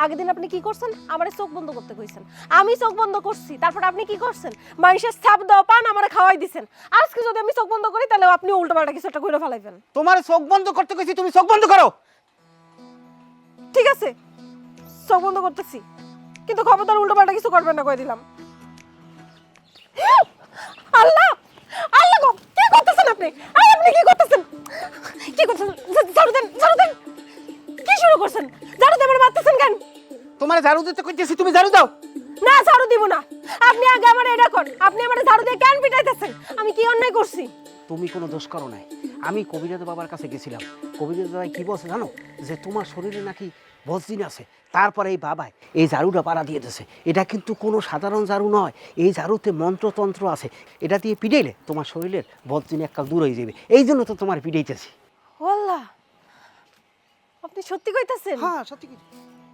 আগের দিন আপনি কি করছেন? আমারে চোখ বন্ধ করতে কইছেন, আমি চোখ বন্ধ করছি, তারপর আপনি কি করছেন? মানুষের ছাপ দাও পান আমারে খাওয়াই দিছেন। আজকে যদি আমি চোখ বন্ধ করি তাহলে আপনি উল্টোপাল্টা কিছু একটা কইরা ফেলাইবেন। তোমার চোখ বন্ধ করতে কইছি, তুমি চোখ বন্ধ করো। ঠিক আছে, চোখ বন্ধ করতেছি, কিন্তু খবরদার উল্টোপাল্টা কিছু করবেন না, কই দিলাম। আল্লাহ আল্লাহ গো, কি করতেছেন আপনি? আপনি কি করতেছেন? কি করতেছেন? ঝাড়ু দেন, ঝাড়ু দেন। কি শুরু করছেন? ঝাড়ু দিয়ে আমার মারতেছেন কেন? তোমার ঝাড়ু দিতে কইতেছি, তুমি ঝাড়ু দাও। না, ঝাড়ু দিব না। আপনি আগে আমার এটা কোন, আপনি আমার ঝাড়ু দিয়ে কেন পিটাইতেছেন? আমি কি অন্যায় করছি? তুমি কোনো দোষ করো নাই। আমি কবিরাজ বাবার কাছে গেছিলাম। কবিরাজ বাবা কি বলছে জানো? যে তোমার শরীরে নাকি বজ্জিন আছে। তারপরে এই বাবাই এই ঝাড়ুটা পাড়া দিয়ে দিয়েছে। এটা কিন্তু কোনো সাধারণ ঝাড়ু নয়, এই ঝাড়ুতে মন্ত্রতন্ত্র আছে। এটা দিয়ে পিটাইলে তোমার শরীরের বজ্জিন একটা দূর হয়ে যাবে। এই জন্য তো তোমার পিটাইতেছি। আল্লাহ, আপনি সত্যি কইতাছেন? হ্যাঁ, সত্যি কি?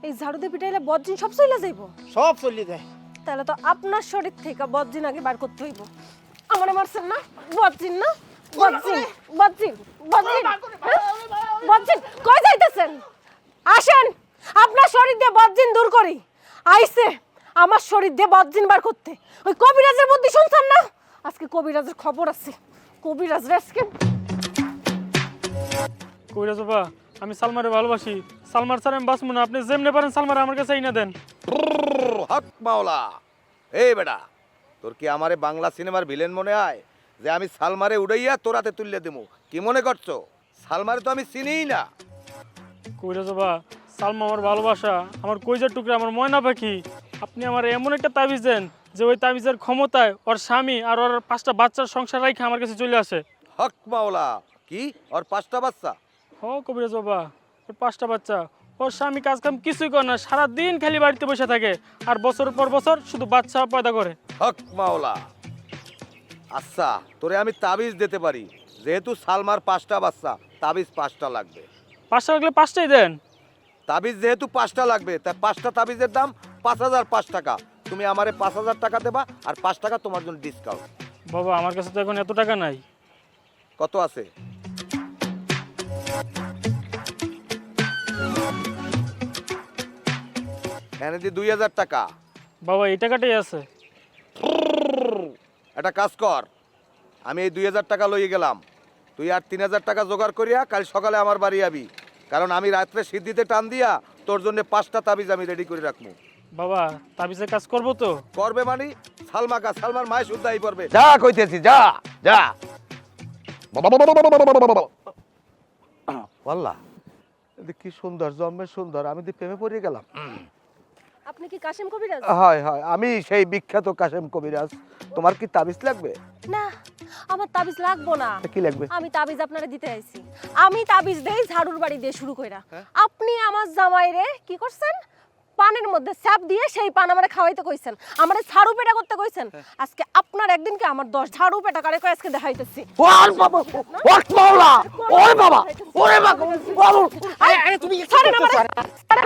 এই ঝাড়ু দিয়ে পিটাইলে বজ্জিন সব চলে যাইব? সব চলে যায়। তাহলে তো আপনার শরীর থেকে বজ্জিন আগে বার করতে হইব। আমারে মারছেন না? বজ্জিন না? বজ্জিন বজ্জিন বজ্জিন বজ্জিন, কই যাইতেছেন? আসেন, আপনার শরীর দিয়ে বজ্জিন দূর করি। আইছে আমার শরীর দিয়ে বজ্জিন বার করতে। ওই কবিরাজের বুদ্ধি শুনছেন না? আজকে কবিরাজের খবর আছে। কবিরাজ আজকে কইরা যাবা, আমি সালমারে ভালোবাসি। সালমার স্যার আমি বাঁচবো না। আপনি যেমনে পারেন সালমারে আমার কাছে আইনা দেন। হক মাওলা। এই বেটা, তোর কি আমারে বাংলা সিনেমার ভিলেন মনে হয় যে আমি সালমারে উড়াইয়া তোরাতে তুললে দেবো? কি মনে করছো? সালমারে তো আমি চিনিই না। কইরা যাবা, সালমা আমার ভালোবাসা, আমার কইজার টুকরা, আমার ময়না পাখি। আপনি আমার এমন একটা তাবিজ দেন যে ওই তাবিজের ক্ষমতায় ওর স্বামী আর ওর 5টা বাচ্চার সংসার রাইখে আমার কাছে চলে আসে। হক মাওলা। কি ওর 5টা বাচ্চা? হ কবিরাজ বাবা, ওর 5টা বাচ্চা। ওর স্বামী কাজ কাম কিছুই করে না, সারাদিন খালি বাড়িতে বসে থাকে আর বছরের পর বছর শুধু বাচ্চা পয়দা করে। হক মাওলা। আচ্ছা, তোরে আমি তাবিজ দিতে পারি। যেহেতু সালমার 5টা বাচ্চা, তাবিজ 5টা লাগবে। 5টা লাগলে 5টাই দেন। তাবিজ যেহেতু 5টা লাগবে, তাই 5টা তাবিজের দাম 5005 টাকা। তুমি আমারে 5000 টাকা দেবা, আর 5 টাকা তোমার জন্য ডিসকাউন্ট। বাবা আমার কাছে তো এখন এত টাকা নাই। কত আছে? এনে দি 2000 টাকা। বাবা এই টাকাটাই আছে। একটা কাজ কর, আমি এই 2000 টাকা লইয়ে গেলাম। তুই আর 3000 টাকা জোগাড় করিয়া কাল সকালে আমার বাড়ি আবি, কারণ আমি রাত্রে সিদ্ধিতে টান দিয়া তোর জন্য 5টা তাবিজ আমি রেডি করে রাখবো। বাবা তাবিজের কাজ করবো তো? করবে মানে সালমার মায়ের শুদ্ধাই করবে। যা কইতেছি, যা যা। আল্লাহ, কি সুন্দর, জন্মের সুন্দর। আমি তো প্রেমে পড়ে গেলাম। আপনি কি কাশেম কবিরাজ? হয় হয়, আমি সেই বিখ্যাত কাশেম কবিরাজ। তোমার কি তাবিজ লাগবে? না, আমার তাবিজ লাগবো না। কি লাগবে? আমি তাবিজ আপনারে দিতে আইছি। আমি তাবিজ দেই ঝাড়ুর বাড়ি দিয়ে শুরু কইরা। আপনি আমার জামাইরে কি করছেন? পানের মধ্যে স্যাপ দিয়ে সেই পান আমারে খাওয়াইতে কইছেন, আমারে ঝাড়ু পেটা করতে কইছেন। আজকে আপনার একদিনকে আমার 10 ঝাড়ু পেটা করে কই আজকে দেখাইতেছি। ওর বাবা, ওর মাওলা, ওরে বাবা, ওরে বাবা, বাবু, আরে তুমি ছাড়েন আমারে, ছাড়েন।